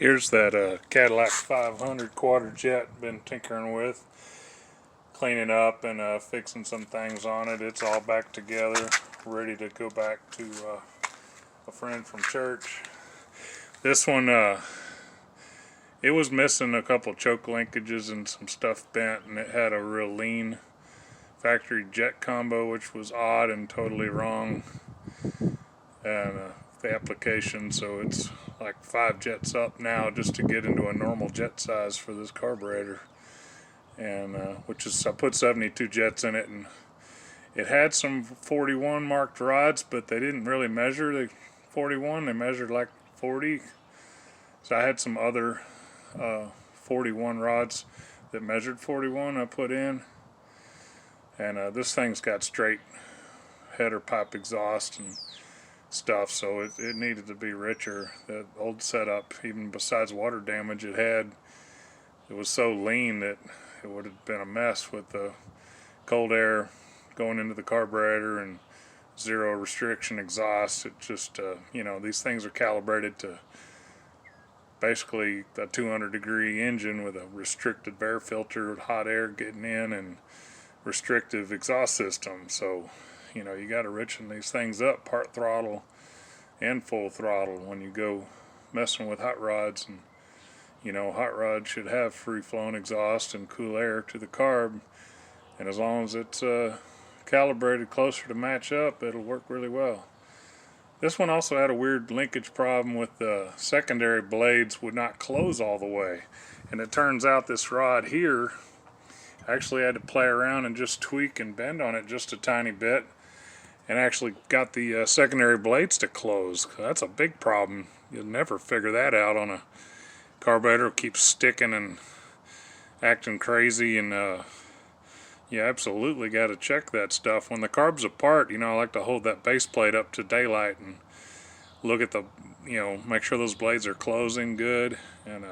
Here's that Cadillac 500 Quadrajet been tinkering with, cleaning up and fixing some things on it. It's all back together, ready to go back to a friend from church. This one, it was missing a couple choke linkages and some stuff bent, and it had a real lean factory jet combo, which was odd and totally wrong. And the application, so it's like 5 jets up now just to get into a normal jet size for this carburetor, and which is, I put 72 jets in it, and it had some 41 marked rods, but they didn't really measure the 41, they measured like 40. So I had some other 41 rods that measured 41 I put in, and this thing's got straight header pipe exhaust and stuff, so it needed to be richer. The old setup, even besides water damage it was so lean that it would have been a mess with the cold air going into the carburetor and zero restriction exhaust. It just you know, these things are calibrated to basically a 200-degree engine with a restricted air filter, hot air getting in, and restrictive exhaust system. So you know, you got to richen these things up, part throttle and full throttle, when you go messing with hot rods. And you know, hot rods should have free flowing exhaust and cool air to the carb, and as long as it's calibrated closer to match up, it'll work really well. This one also had a weird linkage problem with the secondary blades would not close all the way, and it turns out this rod here, I actually had to play around and just tweak and bend on it just a tiny bit, and actually got the secondary blades to close. That's a big problem. You'll never figure that out on a carburetor. It keeps sticking and acting crazy, and you absolutely got to check that stuff. When the carb's apart, you know, I like to hold that base plate up to daylight and look at the, you know, make sure those blades are closing good, and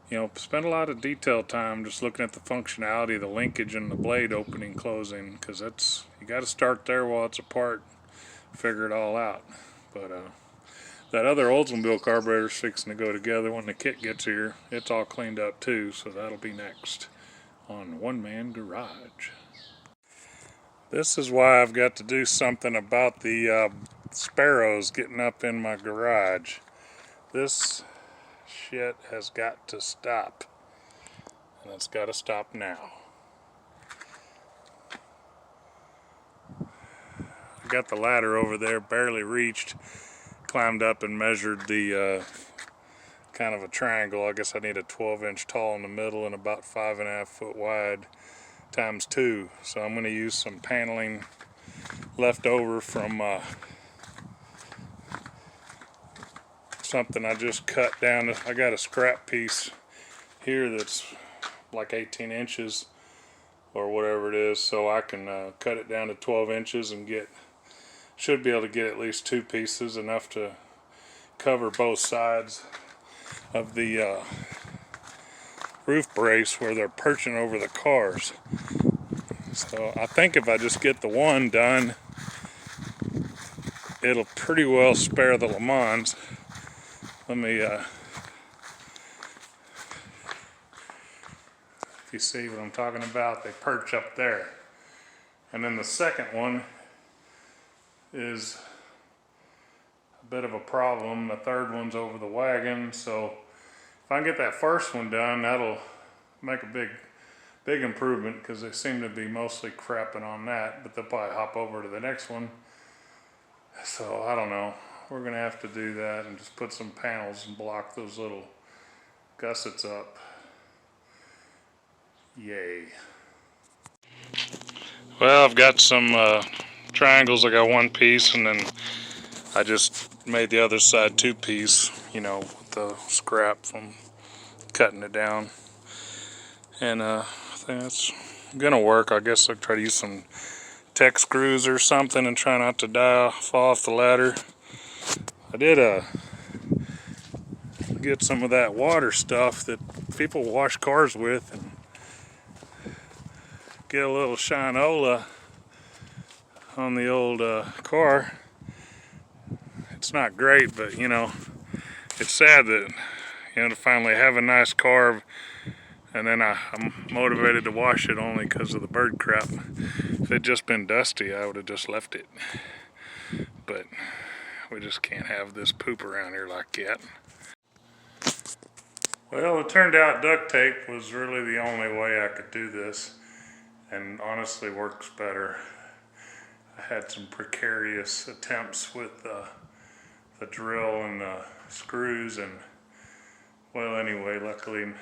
you know, spend a lot of detail time just looking at the functionality of the linkage and the blade opening, closing, because that's, you got to start there while it's apart, figure it all out. But that other Oldsmobile carburetor's fixing to go together when the kit gets here. It's all cleaned up too, so that'll be next on One Man Garage. This is why I've got to do something about the sparrows getting up in my garage. This shit has got to stop, and it's got to stop now. I got the ladder over there, barely reached, climbed up and measured the kind of a triangle. I guess I need a 12-inch tall in the middle and about 5.5 foot wide times 2. So I'm going to use some paneling left over from something I just cut down. I got a scrap piece here that's like 18 inches or whatever it is, so I can cut it down to 12 inches and should be able to get at least 2 pieces, enough to cover both sides of the roof brace where they're perching over the cars. So I think if I just get the one done, it'll pretty well spare the LeMans. Let me, if you see what I'm talking about, they perch up there. And then the second one is a bit of a problem. The third one's over the wagon, so if I can get that first one done, that'll make a big improvement, because they seem to be mostly crapping on that, but they'll probably hop over to the next one. So I don't know. We're gonna have to do that and just put some panels and block those little gussets up. Yay. Well, I've got some triangles. I got 1 piece, and then I just made the other side 2 piece, you know, with the scrap from cutting it down. And I think that's gonna work. I guess I'll try to use some tech screws or something and try not to fall off the ladder. I did get some of that water stuff that people wash cars with, and get a little shinola on the old car. It's not great, but you know, it's sad that you know, to finally have a nice carve. And then I'm motivated to wash it only because of the bird crap. If it had just been dusty, I would have just left it. But we just can't have this poop around here like that. Well, it turned out duct tape was really the only way I could do this, and honestly works better. I had some precarious attempts with the drill and the screws, and well, anyway, luckily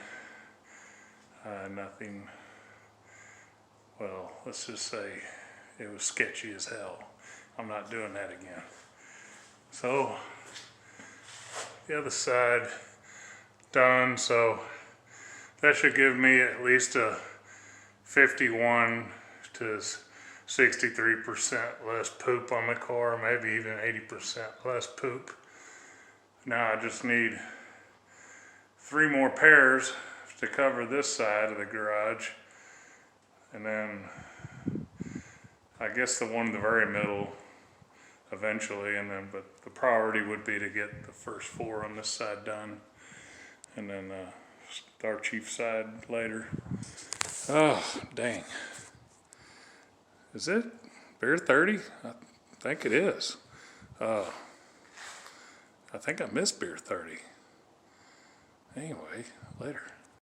nothing, well, let's just say it was sketchy as hell. I'm not doing that again. So the other side done, so that should give me at least a 51 to 63% less poop on the car, maybe even 80% less poop. Now I just need 3 more pairs to cover this side of the garage, and then I guess the one in the very middle eventually, and then, but the priority would be to get the first 4 on this side done, and then Starchief side later. Oh, dang. Is it Beer 30? I think it is. I think I missed Beer 30. Anyway, later.